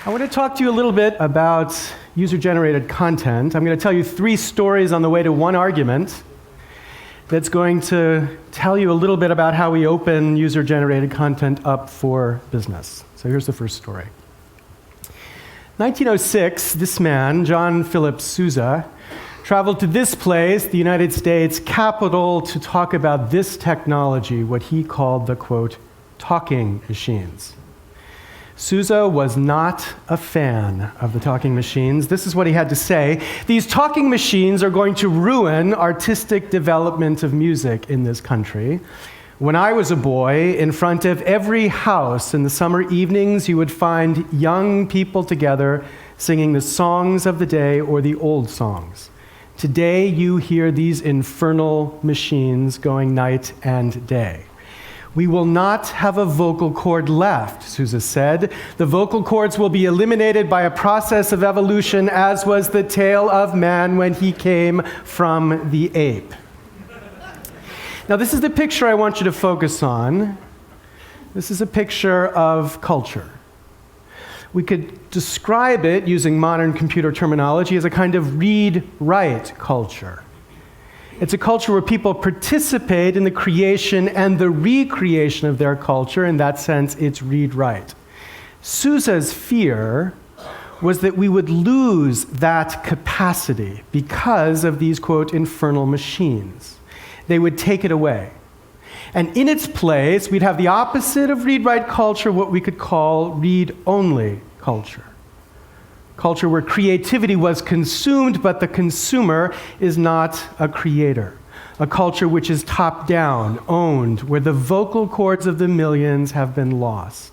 I want to talk to you a little bit about user-generated content. I'm going to tell you 3 stories on the way to one argument that's going to tell you a little bit about how we open user-generated content up for business. So here's the first story. 1906, this man, John Philip Sousa, traveled to this place, the United States Capitol, to talk about this technology, what he called the, quote, talking machines. Sousa was not a fan of the talking machines. This is what he had to say. These talking machines are going to ruin artistic development of music in this country. When I was a boy, in front of every house in the summer evenings, you would find young people together singing the songs of the day or the old songs. Today, you hear these infernal machines going night and day. We will not have a vocal cord left, Sousa said. The vocal cords will be eliminated by a process of evolution, as was the tale of man when he came from the ape. Now, this is the picture I want you to focus on. This is a picture of culture. We could describe it, using modern computer terminology, as a kind of read-write culture. It's a culture where people participate in the creation and the recreation of their culture. In that sense, it's read-write. Sousa's fear was that we would lose that capacity because of these, quote, infernal machines. They would take it away. And in its place, we'd have the opposite of read-write culture, what we could call read-only culture. Culture where creativity was consumed, but the consumer is not a creator. A culture which is top-down, owned, where the vocal cords of the millions have been lost.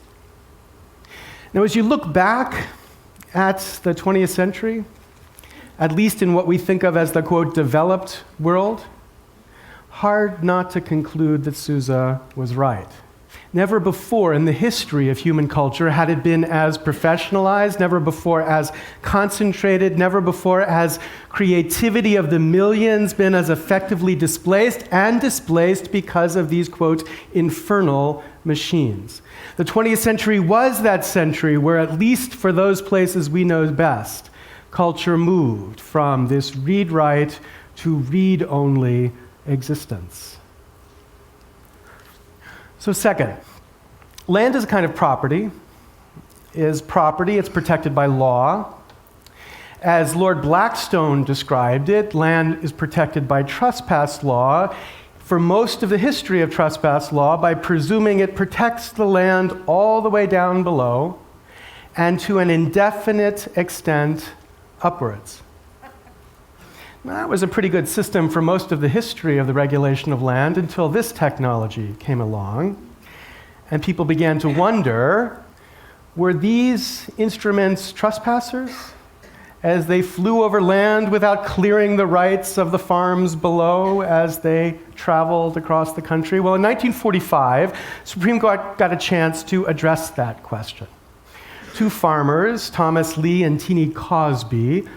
Now, as you look back at the 20th century, at least in what we think of as the, quote, developed world, hard not to conclude that Sousa was right. Never before in the history of human culture had it been as professionalized, never before as concentrated, never before has creativity of the millions been as effectively displaced, and displaced because of these, quote, infernal machines. The 20th century was that century where, at least for those places we know best, culture moved from this read-write to read-only existence. So second, land is a kind of property. It's protected by law. As Lord Blackstone described it, land is protected by trespass law. For most of the history of trespass law, by presuming it protects the land all the way down below and to an indefinite extent upwards. Now, that was a pretty good system for most of the history of the regulation of land until this technology came along, and people began to wonder, were these instruments trespassers as they flew over land without clearing the rights of the farms below as they traveled across the country? Well, in 1945, Supreme Court got a chance to address that question. 2 farmers, Thomas Lee and Teenie Cosby,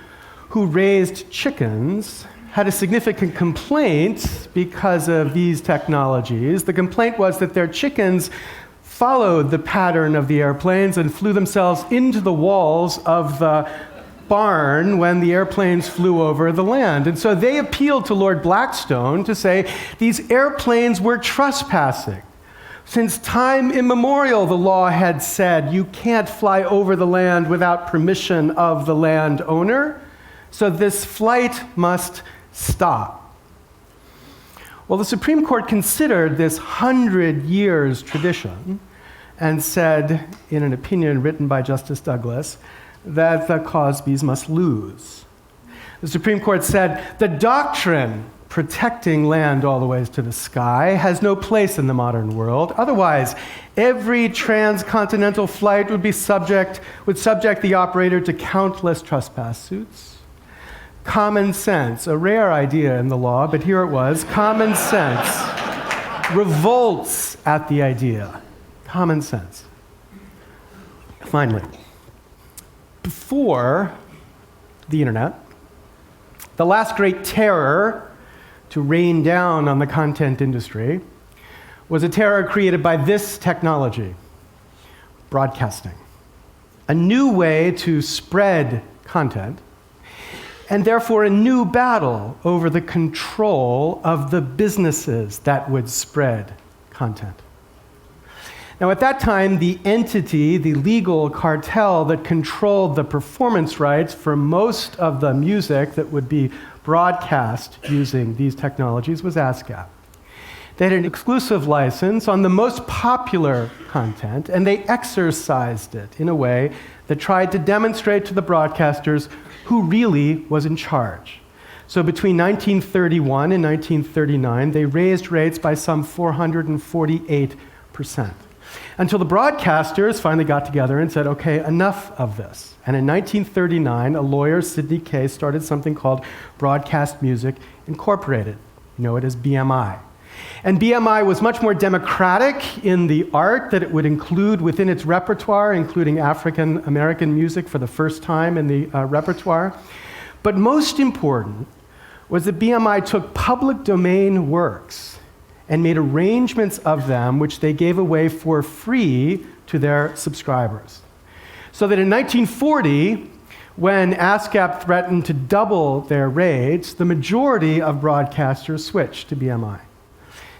who raised chickens, had a significant complaint because of these technologies. The complaint was that their chickens followed the pattern of the airplanes and flew themselves into the walls of the barn when the airplanes flew over the land. And so they appealed to Lord Blackstone to say these airplanes were trespassing. Since time immemorial, the law had said you can't fly over the land without permission of the landowner. So this flight must stop. Well, the Supreme Court considered this 100 years tradition and said, in an opinion written by Justice Douglas, that the Cosbys must lose. The Supreme Court said, the doctrine protecting land all the way to the sky has no place in the modern world. Otherwise, every transcontinental flight would subject the operator to countless trespass suits. Common sense, a rare idea in the law, but here it was. Common sense revolts at the idea. Common sense. Finally, before the internet, the last great terror to rain down on the content industry was a terror created by this technology, broadcasting. a new way to spread content, and therefore a new battle over the control of the businesses that would spread content. Now, at that time, the entity, the legal cartel that controlled the performance rights for most of the music that would be broadcast using these technologies was ASCAP. They had an exclusive license on the most popular content, and they exercised it in a way that tried to demonstrate to the broadcasters who really was in charge. So between 1931 and 1939, they raised rates by some 448%. Until the broadcasters finally got together and said, okay, enough of this. And in 1939, a lawyer, Sidney Kay, started something called Broadcast Music Incorporated. You know it as BMI. And BMI was much more democratic in the art that it would include within its repertoire, including African American music for the first time in the repertoire. But most important was that BMI took public domain works and made arrangements of them which they gave away for free to their subscribers. So that in 1940, when ASCAP threatened to double their rates, the majority of broadcasters switched to BMI.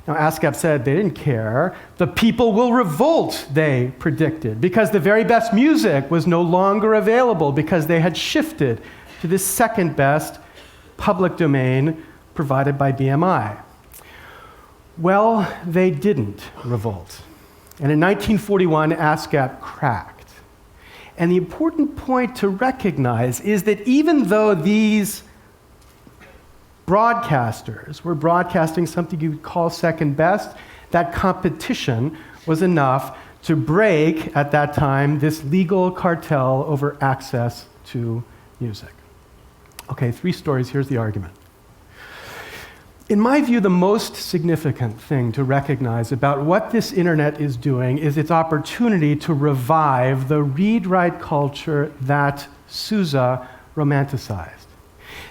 Now, ASCAP said they didn't care. The people will revolt, they predicted, because the very best music was no longer available because they had shifted to this second best public domain provided by BMI. Well, they didn't revolt. And in 1941, ASCAP cracked. And the important point to recognize is that even though these broadcasters were broadcasting something you would call second best, that competition was enough to break, at that time, this legal cartel over access to music. Okay, 3 stories. Here's the argument. In my view, the most significant thing to recognize about what this internet is doing is its opportunity to revive the read-write culture that Sousa romanticized.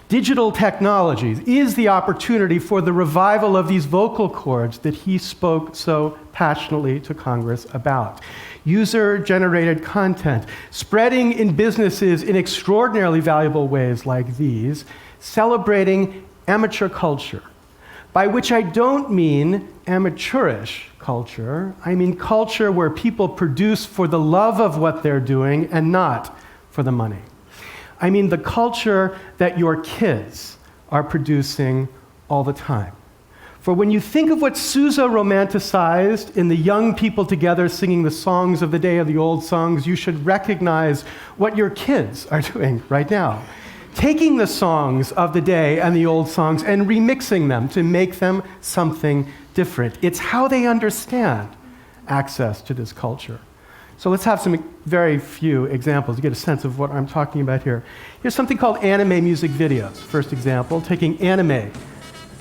Digital technologies is the opportunity for the revival of these vocal cords that he spoke so passionately to Congress about. User-generated content, spreading in businesses in extraordinarily valuable ways like these, celebrating amateur culture, by which I don't mean amateurish culture. I mean culture where people produce for the love of what they're doing and not for the money. I mean the culture that your kids are producing all the time. For when you think of what Sousa romanticized in the young people together singing the songs of the day of the old songs, you should recognize what your kids are doing right now. Taking the songs of the day and the old songs and remixing them to make them something different. It's how they understand access to this culture. So let's have some very few examples to get a sense of what I'm talking about here. Here's something called anime music videos. First example, taking anime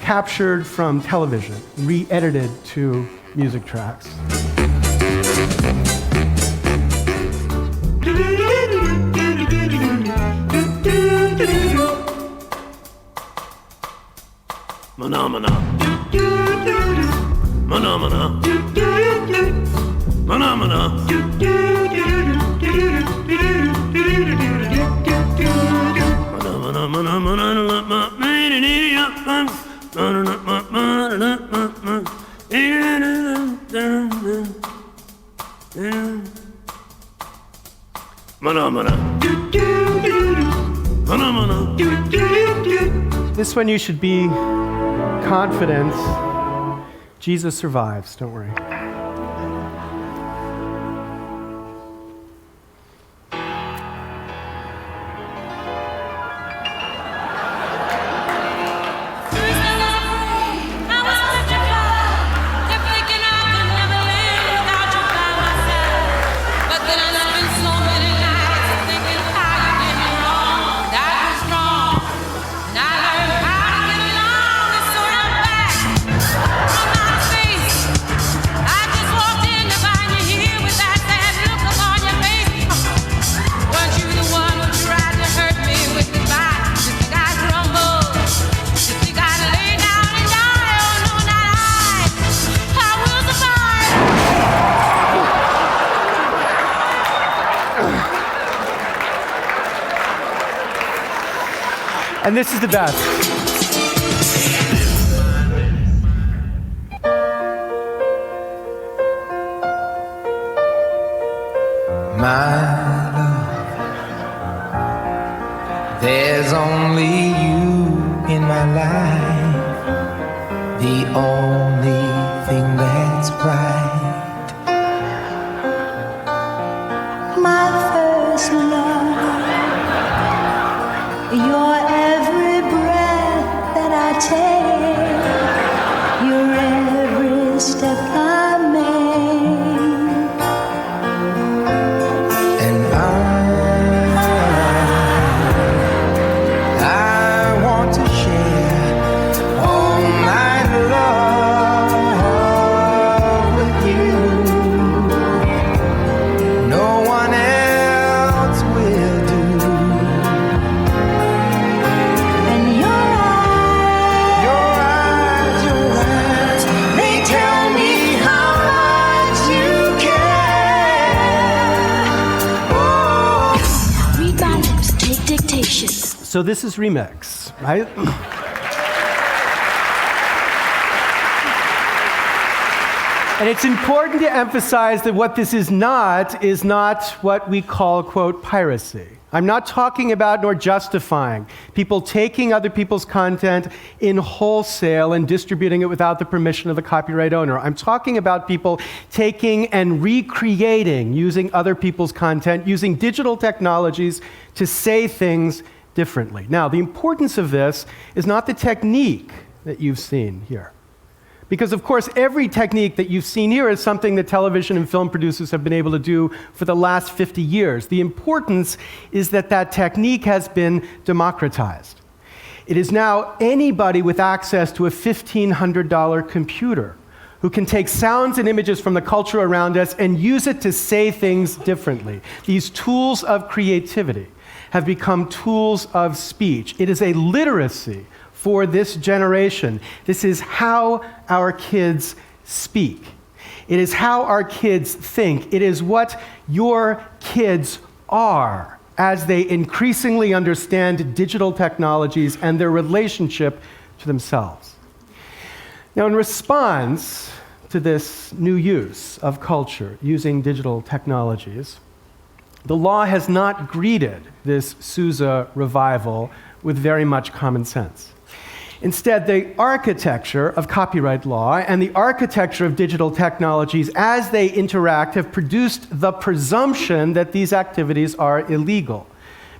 captured from television, re-edited to music tracks. Mana-mana. Mana-mana. Mana-mana. This one you should be confident. Jesus survives, don't worry. I And this is the best. My love, there's only you in my life, the only thing that's bright. My first love, your every breath that I take, your every step I make. And I want to share all my love with you. No one else will do. And your eyes, they tell me how much you care. Oh. Read my lips, take dictation. So this is Remix, right? And it's important to emphasize that what this is not what we call, quote, piracy. I'm not talking about nor justifying people taking other people's content in wholesale and distributing it without the permission of the copyright owner. I'm talking about people taking and recreating, using other people's content, using digital technologies to say things differently. Now, the importance of this is not the technique that you've seen here. Because, of course, every technique that you've seen here is something that television and film producers have been able to do for the last 50 years. The importance is that that technique has been democratized. It is now anybody with access to a $1,500 computer who can take sounds and images from the culture around us and use it to say things differently. These tools of creativity have become tools of speech. It is a literacy for this generation. This is how our kids speak. It is how our kids think. It is what your kids are as they increasingly understand digital technologies and their relationship to themselves. Now, in response to this new use of culture using digital technologies, the law has not greeted this Sousa revival with very much common sense. Instead, the architecture of copyright law and the architecture of digital technologies as they interact have produced the presumption that these activities are illegal.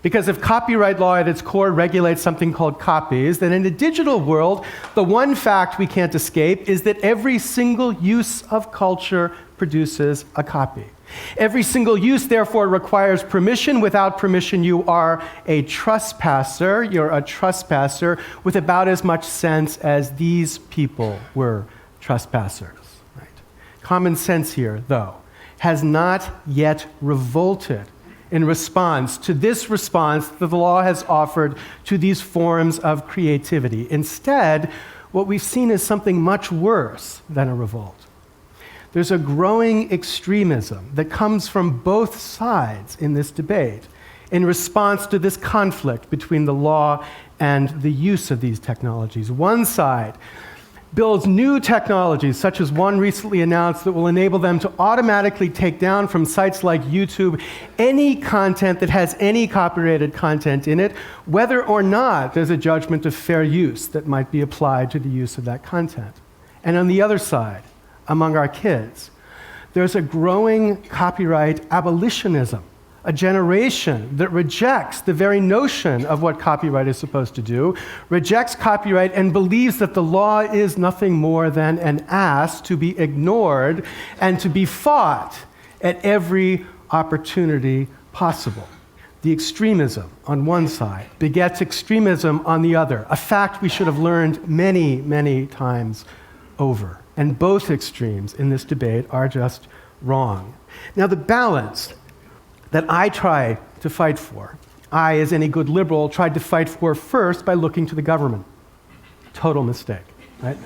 Because if copyright law at its core regulates something called copies, then in the digital world, the one fact we can't escape is that every single use of culture produces a copy. Every single use, therefore, requires permission. Without permission, you are a trespasser. You're a trespasser with about as much sense as these people were trespassers. Right? Common sense here, though, has not yet revolted in response to this response that the law has offered to these forms of creativity. Instead, what we've seen is something much worse than a revolt. There's a growing extremism that comes from both sides in this debate in response to this conflict between the law and the use of these technologies. One side builds new technologies, such as one recently announced that will enable them to automatically take down from sites like YouTube any content that has any copyrighted content in it, whether or not there's a judgment of fair use that might be applied to the use of that content. And on the other side, among our kids, there's a growing copyright abolitionism, a generation that rejects the very notion of what copyright is supposed to do, rejects copyright and believes that the law is nothing more than an ass to be ignored and to be fought at every opportunity possible. The extremism on one side begets extremism on the other, a fact we should have learned many, many times over. And both extremes in this debate are just wrong. Now, the balance that I try to fight for, I, as any good liberal, tried to fight for first by looking to the government. Total mistake, right?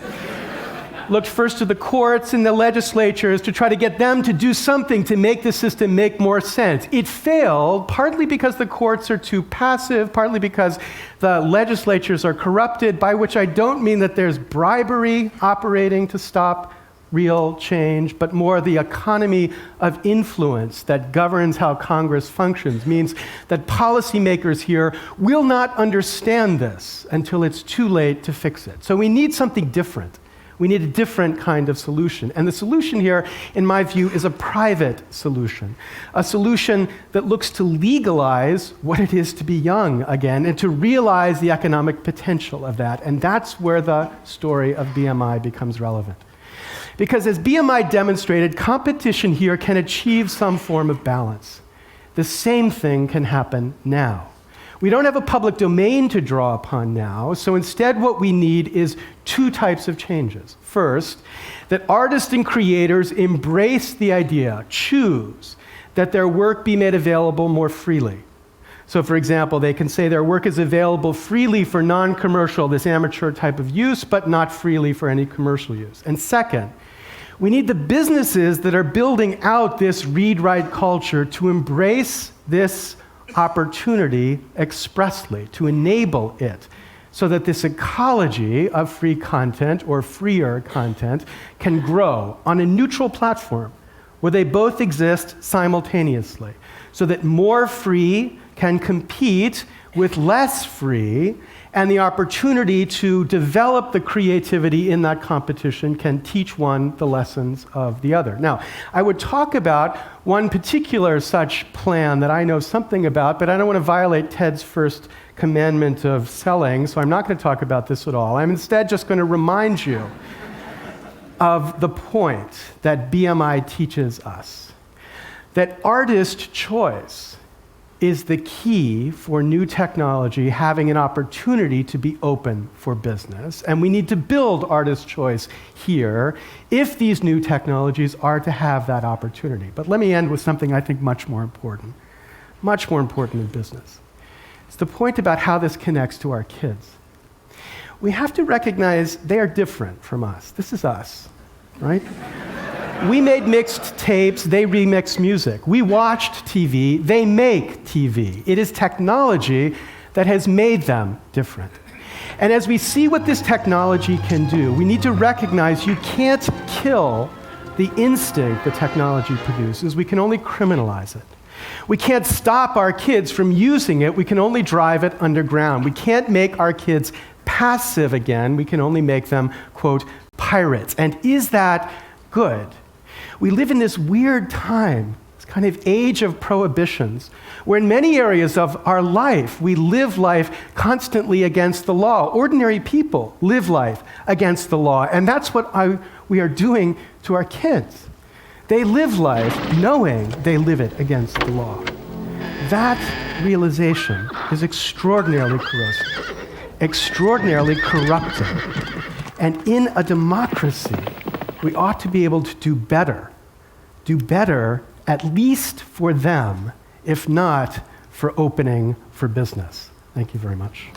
looked first to the courts and the legislatures to try to get them to do something to make the system make more sense. It failed, partly because the courts are too passive, partly because the legislatures are corrupted, by which I don't mean that there's bribery operating to stop real change, but more the economy of influence that governs how Congress functions means that policymakers here will not understand this until it's too late to fix it. So we need something different. We need a different kind of solution. And the solution here, in my view, is a private solution. A solution that looks to legalize what it is to be young again and to realize the economic potential of that. And that's where the story of BMI becomes relevant. Because as BMI demonstrated, competition here can achieve some form of balance. The same thing can happen now. We don't have a public domain to draw upon now, so instead what we need is two types of changes. First, that artists and creators embrace the idea, choose, that their work be made available more freely. So for example, they can say their work is available freely for non-commercial, this amateur type of use, but not freely for any commercial use. And second, we need the businesses that are building out this read-write culture to embrace this opportunity expressly, to enable it, so that this ecology of free content or freer content can grow on a neutral platform where they both exist simultaneously, so that more free can compete with less free, and the opportunity to develop the creativity in that competition can teach one the lessons of the other. Now, I would talk about one particular such plan that I know something about, but I don't want to violate Ted's first commandment of selling, so I'm not going to talk about this at all. I'm instead just going to remind you of the point that BMI teaches us, that artist choice is the key for new technology having an opportunity to be open for business. And we need to build artist choice here if these new technologies are to have that opportunity. But let me end with something I think much more important in business. It's the point about how this connects to our kids. We have to recognize they are different from us. This is us, right? We made mixed tapes, they remix music. We watched TV, they make TV. It is technology that has made them different. And as we see what this technology can do, we need to recognize you can't kill the instinct the technology produces. We can only criminalize it. We can't stop our kids from using it. We can only drive it underground. We can't make our kids passive again. We can only make them, quote, pirates. And is that good? We live in this weird time, this kind of age of prohibitions, where in many areas of our life, we live life constantly against the law. Ordinary people live life against the law, and that's what we are doing to our kids. They live life knowing they live it against the law. That realization is extraordinarily corrosive, extraordinarily corrupting. And in a democracy, we ought to be able to do better at least for them, if not for opening for business. Thank you very much.